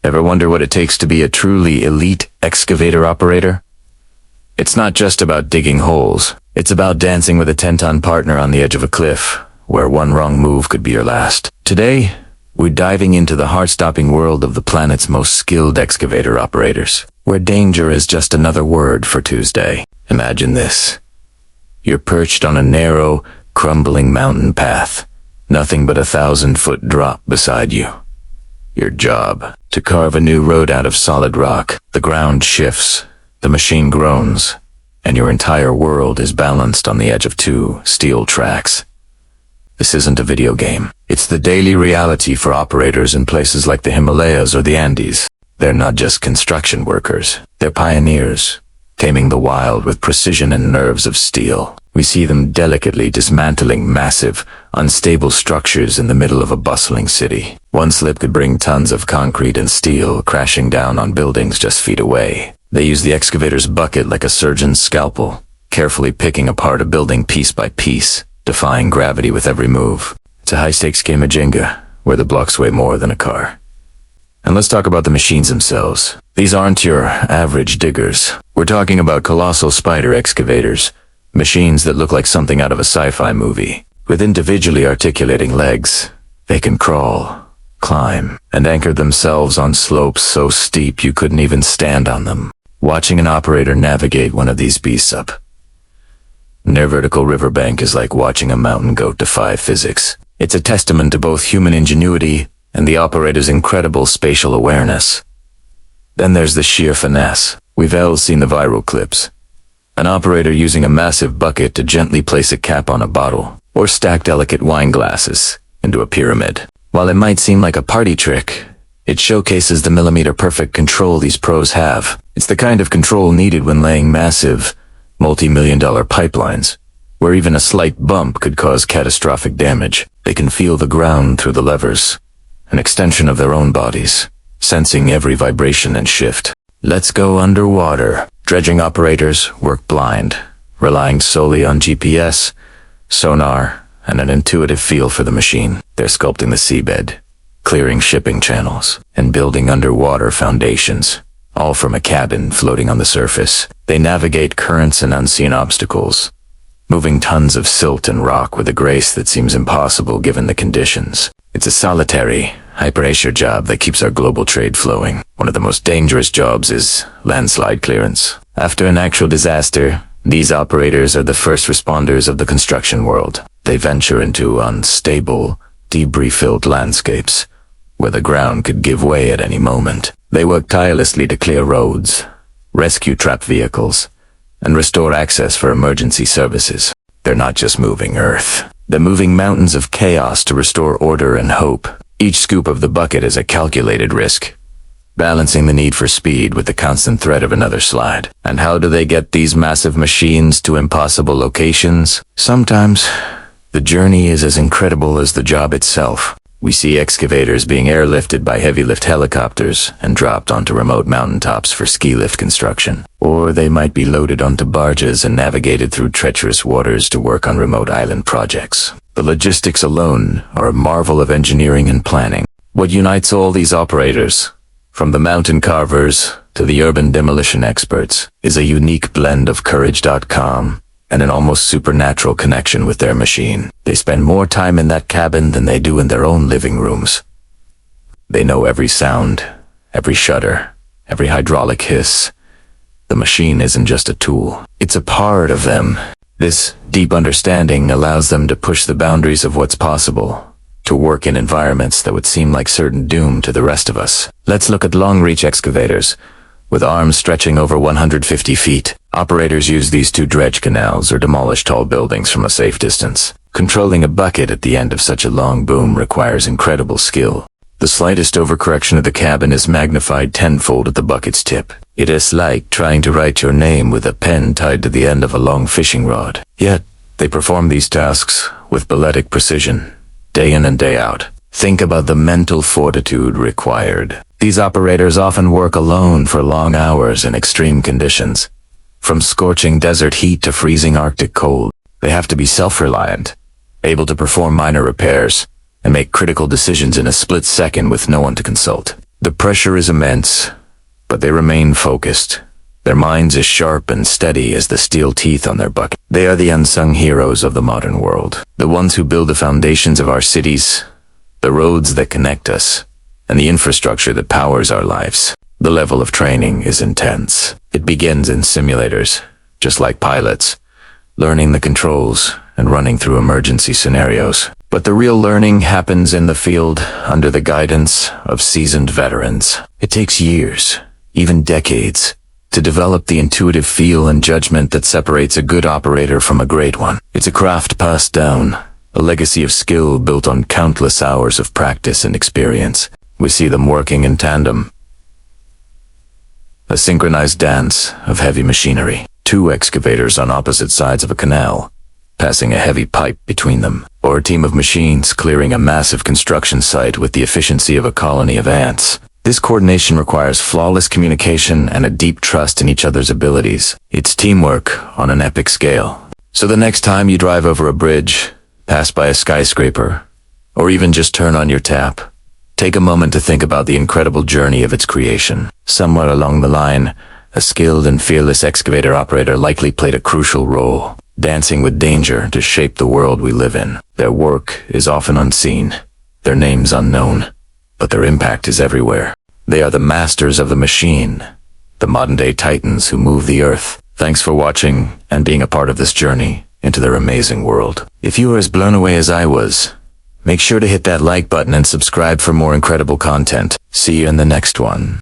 Ever wonder what it takes to be a truly elite excavator operator? It's not just about digging holes. It's about dancing with a 10-ton partner on the edge of a cliff, where one wrong move could be your last. Today, we're diving into the heart-stopping world of the planet's most skilled excavator operators, where danger is just another word for Tuesday. Imagine this. You're perched on a narrow, crumbling mountain path. Nothing but a 1,000-foot drop beside you. Your job, to carve a new road out of solid rock. The ground shifts, the machine groans, and your entire world is balanced on the edge of 2 steel tracks. This isn't a video game. It's the daily reality for operators in places like the Himalayas or the Andes. They're not just construction workers. They're pioneers, taming the wild with precision and nerves of steel. We see them delicately dismantling massive, unstable structures in the middle of a bustling city. One slip could bring tons of concrete and steel crashing down on buildings just feet away. They use the excavator's bucket like a surgeon's scalpel, carefully picking apart a building piece by piece, defying gravity with every move. It's a high-stakes game of Jenga, where the blocks weigh more than a car. And let's talk about the machines themselves. These aren't your average diggers. We're talking about colossal spider excavators, machines that look like something out of a sci-fi movie. With individually articulating legs, they can crawl, climb, and anchor themselves on slopes so steep you couldn't even stand on them. Watching an operator navigate one of these beasts up near vertical riverbank is like watching a mountain goat defy physics. It's a testament to both human ingenuity and the operator's incredible spatial awareness. Then there's the sheer finesse. We've all seen the viral clips. An operator using a massive bucket to gently place a cap on a bottle, or stack delicate wine glasses into a pyramid. While it might seem like a party trick, it showcases the millimeter-perfect control these pros have. It's the kind of control needed when laying massive, multi-million-dollar pipelines, where even a slight bump could cause catastrophic damage. They can feel the ground through the levers, an extension of their own bodies, sensing every vibration and shift. Let's go underwater. Dredging operators work blind, relying solely on GPS, sonar, and an intuitive feel for the machine. They're sculpting the seabed, clearing shipping channels, and building underwater foundations, all from a cabin floating on the surface. They navigate currents and unseen obstacles, moving tons of silt and rock with a grace that seems impossible given the conditions. It's a solitary, high-pressure job that keeps our global trade flowing. One of the most dangerous jobs is landslide clearance. After an actual disaster, these operators are the first responders of the construction world. They venture into unstable, debris-filled landscapes, where the ground could give way at any moment. They work tirelessly to clear roads, rescue trapped vehicles, and restore access for emergency services. They're not just moving Earth. They're moving mountains of chaos to restore order and hope. Each scoop of the bucket is a calculated risk, balancing the need for speed with the constant threat of another slide. And how do they get these massive machines to impossible locations? Sometimes, the journey is as incredible as the job itself. We see excavators being airlifted by heavy-lift helicopters and dropped onto remote mountaintops for ski lift construction. Or they might be loaded onto barges and navigated through treacherous waters to work on remote island projects. The logistics alone are a marvel of engineering and planning. What unites all these operators, from the mountain carvers to the urban demolition experts, is a unique blend of courage.com and an almost supernatural connection with their machine. They spend more time in that cabin than they do in their own living rooms. They know every sound, every shudder, every hydraulic hiss. The machine isn't just a tool. It's a part of them. This deep understanding allows them to push the boundaries of what's possible, to work in environments that would seem like certain doom to the rest of us. Let's look at long-reach excavators, with arms stretching over 150 feet. Operators use these to dredge canals or demolish tall buildings from a safe distance. Controlling a bucket at the end of such a long boom requires incredible skill. The slightest overcorrection of the cabin is magnified tenfold at the bucket's tip. It is like trying to write your name with a pen tied to the end of a long fishing rod. Yet, they perform these tasks with balletic precision, day in and day out. Think about the mental fortitude required. These operators often work alone for long hours in extreme conditions. From scorching desert heat to freezing Arctic cold, they have to be self-reliant, able to perform minor repairs, and make critical decisions in a split second with no one to consult. The pressure is immense, but they remain focused. Their minds as sharp and steady as the steel teeth on their bucket. They are the unsung heroes of the modern world. The ones who build the foundations of our cities, the roads that connect us, and the infrastructure that powers our lives. The level of training is intense. It begins in simulators, just like pilots, learning the controls and running through emergency scenarios. But the real learning happens in the field under the guidance of seasoned veterans. It takes years, even decades, to develop the intuitive feel and judgment that separates a good operator from a great one. It's a craft passed down, a legacy of skill built on countless hours of practice and experience. We see them working in tandem, a synchronized dance of heavy machinery. Two excavators on opposite sides of a canal, passing a heavy pipe between them, or a team of machines clearing a massive construction site with the efficiency of a colony of ants. This coordination requires flawless communication and a deep trust in each other's abilities. It's teamwork on an epic scale. So the next time you drive over a bridge, pass by a skyscraper, or even just turn on your tap, take a moment to think about the incredible journey of its creation. Somewhere along the line, a skilled and fearless excavator operator likely played a crucial role, dancing with danger to shape the world we live in. Their work is often unseen, their names unknown, but their impact is everywhere. They are the masters of the machine, the modern-day titans who move the earth. Thanks for watching and being a part of this journey into their amazing world. If you were as blown away as I was, make sure to hit that like button and subscribe for more incredible content. See you in the next one.